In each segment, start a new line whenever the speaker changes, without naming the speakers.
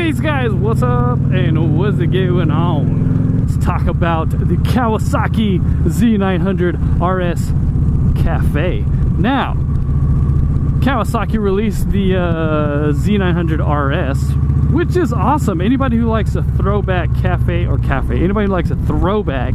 Vbeast guys, what's up and what's going on? Let's talk about the Kawasaki Z900RS Cafe. Now, Kawasaki released the Z900RS, which is awesome. Anybody who likes a throwback anybody who likes a throwback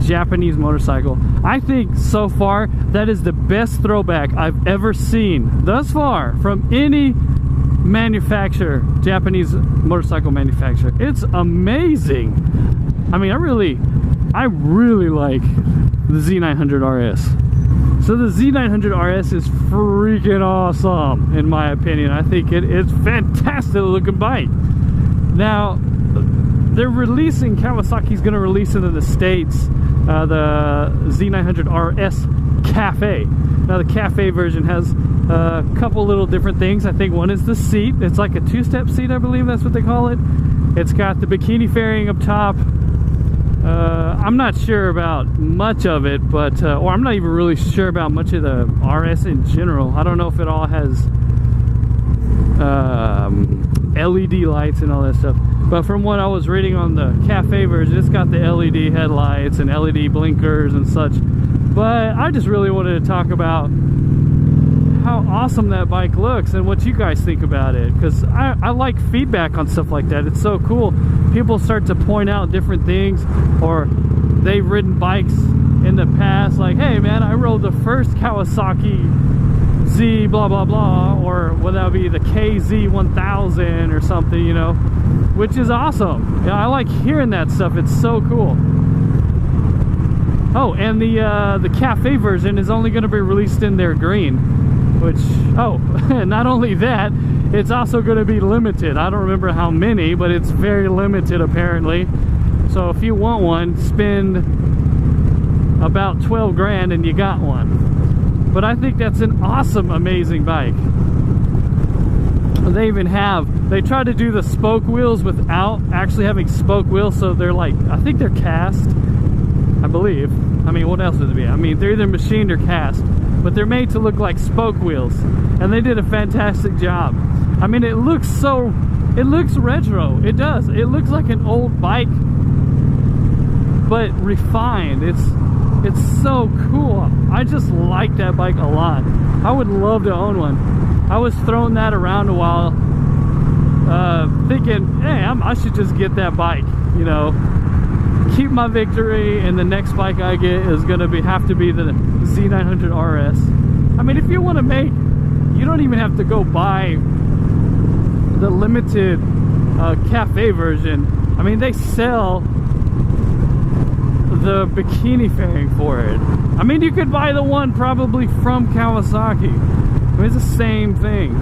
Japanese motorcycle, I think so far that is the best throwback I've ever seen thus far from any manufacturer, Japanese motorcycle manufacturer. It's amazing. I mean, I really like the Z900RS. So the Z900RS is freaking awesome in my opinion. I think it's fantastic looking bike. Now they're releasing, Kawasaki's going to release it in the States, the Z900RS Cafe. Now the Cafe version has a couple little different things. I think one is the seat. It's like a two-step seat, I believe that's what they call it. It's got the bikini fairing up top. I'm not sure about much of it, but or I'm not even really sure about much of the RS in general. I don't know if it all has LED lights and all that stuff, but from what I was reading on the Cafe version, it's got the LED headlights and LED blinkers and such. But I just really wanted to talk about how awesome that bike looks and what you guys think about it, because I like feedback on stuff like that. It's so cool. People start to point out different things, or they've ridden bikes in the past like, hey man, I rode the first Kawasaki Z blah blah blah, or would that be the KZ1000 or something, you know, which is awesome. Yeah, I like hearing that stuff. It's so cool. Oh, and the Cafe version is only going to be released in their green, which, oh, not only that, it's also going to be limited. I don't remember how many, but it's very limited apparently. So if you want one, spend about 12 grand and you got one. But I think that's an awesome, amazing bike. They even they try to do the spoke wheels without actually having spoke wheels, so they're like, I think they're cast, I believe. I mean, what else would it be? I mean, they're either machined or cast, but they're made to look like spoke wheels, and they did a fantastic job. I mean, it looks retro. It does. It looks like an old bike, but refined. It's so cool. I just like that bike a lot. I would love to own one. I was throwing that around a while, thinking, hey, I should just get that bike, you know, keep my victory, and the next bike I get is gonna have to be the Z900RS. I mean, if you want to make, you don't even have to go buy the limited Cafe version. I mean, they sell the bikini fairing for it. I mean, you could buy the one probably from Kawasaki. I mean, it's the same thing.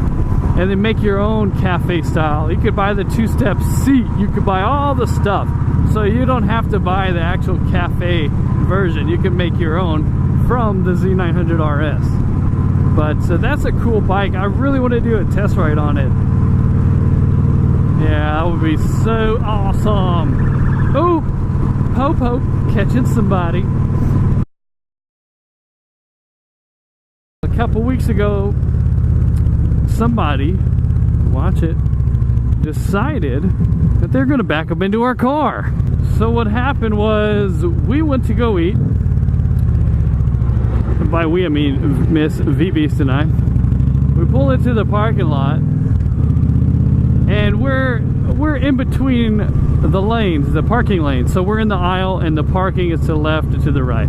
And then make your own Cafe style. You could buy the two-step seat. You could buy all the stuff. So you don't have to buy the actual Cafe version. You can make your own from the Z900RS. But so that's a cool bike. I really want to do a test ride on it. Yeah, that would be so awesome. Oh, Popo catching somebody. A couple weeks ago, somebody, watch it, decided that they're going to back up into our car. So what happened was, we went to go eat. By we, I mean Miss Vbeast and I. We pull into the parking lot, and we're in between the lanes, the parking lanes. So we're in the aisle, and the parking is to the left and to the right.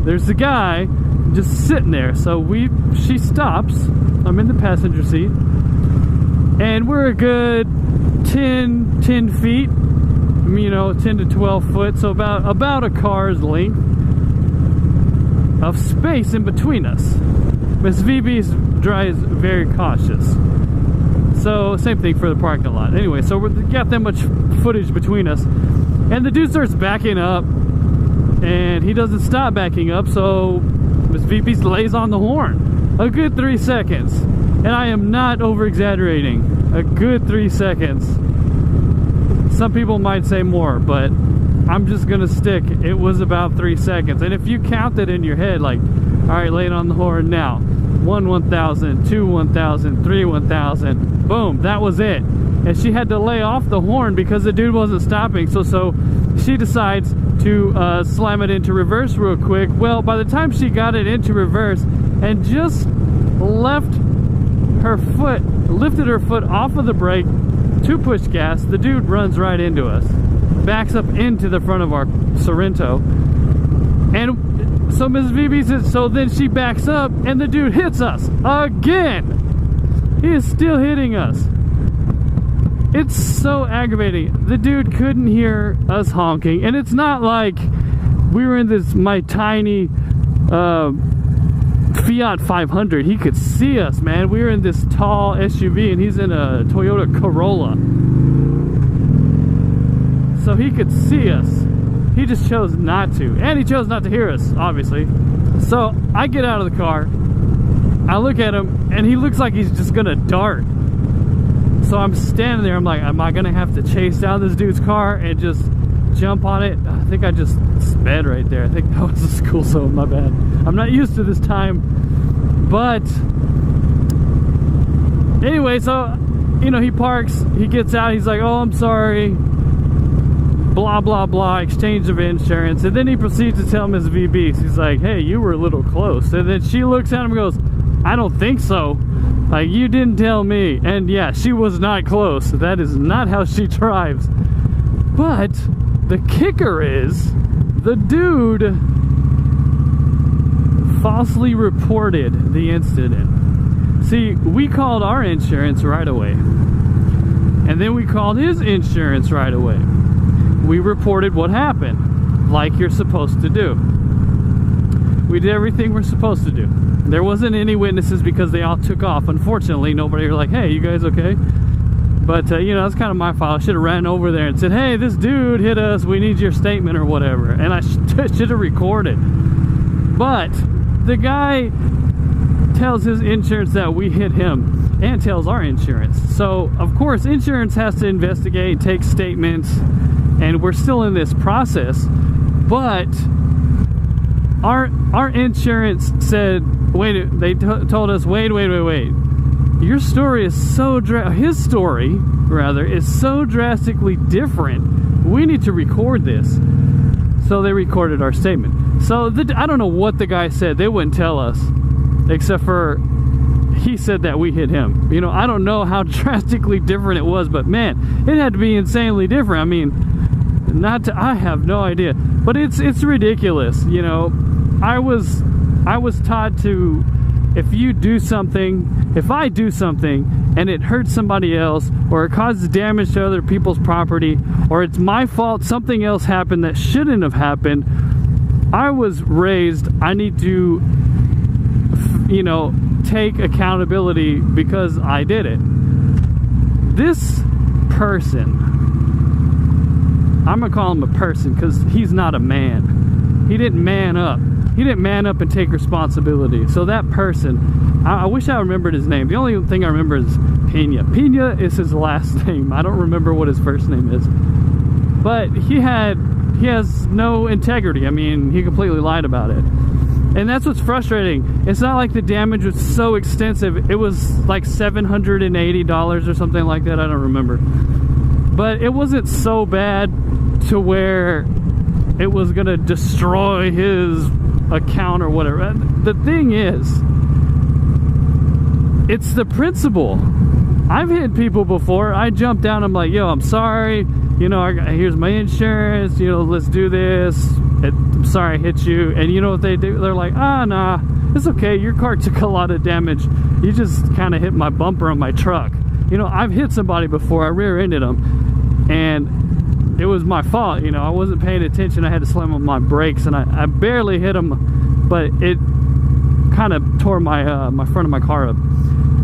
There's a guy just sitting there. So she stops. I'm in the passenger seat, and we're a good 10 feet, you know, 10 to 12 foot, so about a car's length of space in between us. Miss Vbeast drives very cautious. So same thing for the parking lot. Anyway, so we got that much footage between us, and the dude starts backing up, and he doesn't stop backing up, so Miss Vbeast lays on the horn. A good 3 seconds. And I am not over exaggerating. A good 3 seconds. Some people might say more, but I'm just gonna stick. It was about 3 seconds. And if you count that in your head, like, all right, lay it on the horn now. 1 1000, 2 1000, 3 1000. Boom, that was it. and she had to lay off the horn because the dude wasn't stopping. So she decides to slam it into reverse real quick. Well, by the time she got it into reverse and just lifted her foot off of the brake to push gas, the dude runs right into us, backs up into the front of our Sorento. And so Mrs. Vbeast says, so then she backs up and the dude hits us again. He is still hitting us. It's so aggravating. The dude couldn't hear us honking, and it's not like we were in my tiny Fiat 500. He could see us, man. We were in this tall SUV and he's in a Toyota Corolla, so he could see us. He just chose not to, and he chose not to hear us, obviously. So I get out of the car, I look at him, and he looks like he's just gonna dart. So I'm standing there, I'm like, am I gonna have to chase down this dude's car and just jump on it? I think I just sped right there. I think that was a school zone, my bad. I'm not used to this time. But anyway, so, you know, he parks, he gets out, he's like, oh, I'm sorry, blah, blah, blah, exchange of insurance. And then he proceeds to tell Ms. Vbeast, he's like, hey, you were a little close. And then she looks at him and goes, I don't think so. Like, you didn't tell me. And yeah, she was not close. That is not how she drives. But the kicker is, the dude falsely reported the incident. See, we called our insurance right away, and then we called his insurance right away. We reported what happened, like you're supposed to do. We did everything we're supposed to do. There wasn't any witnesses because they all took off. Unfortunately, nobody was like, hey, you guys okay? But, you know, that's kind of my fault. I should have ran over there and said, hey, this dude hit us. We need your statement or whatever. And I should have recorded. But the guy tells his insurance that we hit him and tells our insurance. So, of course, insurance has to investigate, take statements, and we're still in this process. But our insurance said, they told us, wait. Your story is so his story, rather, is so drastically different. We need to record this. So they recorded our statement. So I don't know what the guy said. They wouldn't tell us, except for he said that we hit him. You know, I don't know how drastically different it was, but man, it had to be insanely different. I mean, I have no idea, but it's ridiculous. You know, I was taught to, if I do something and it hurts somebody else, or it causes damage to other people's property, or it's my fault, something else happened that shouldn't have happened, I was raised, I need to, you know, take accountability because I did it. This person, I'm gonna call him a person because he's not a man. He didn't man up. He didn't man up and take responsibility. So that person, I wish I remembered his name. The only thing I remember is Pena. Pena is his last name. I don't remember what his first name is. But he has no integrity. I mean, he completely lied about it. And that's what's frustrating. It's not like the damage was so extensive. It was like $780 or something like that. I don't remember. But it wasn't so bad to where it was gonna destroy his account or whatever. The thing is, it's the principle. I've hit people before. I jump down, I'm like, yo, I'm sorry, you know, here's my insurance, you know, let's do this. I'm sorry I hit you. And you know what they do? They're like, nah, it's okay, your car took a lot of damage, you just kind of hit my bumper on my truck. You know, I've hit somebody before. I rear-ended them, and it was my fault. You know, I wasn't paying attention. I had to slam on my brakes, and I barely hit them, but it kind of tore my my front of my car up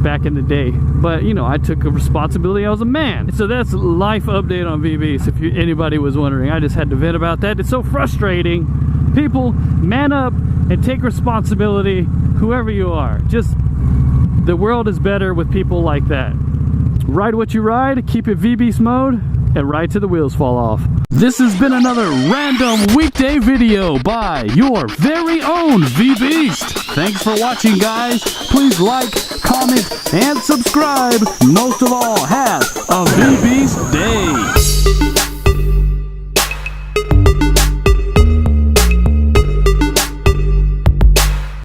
back in the day. But you know, I took a responsibility. I was a man. So that's life update on Vbeast, if anybody was wondering. I just had to vent about that. It's so frustrating. People, man up and take responsibility, whoever you are. Just, the world is better with people like that. Ride what you ride, keep it Vbeast mode, and ride till the wheels fall off. This has been another random weekday video by your very own Vbeast. Thanks for watching, guys. Please like, comment, and subscribe. Most of all, have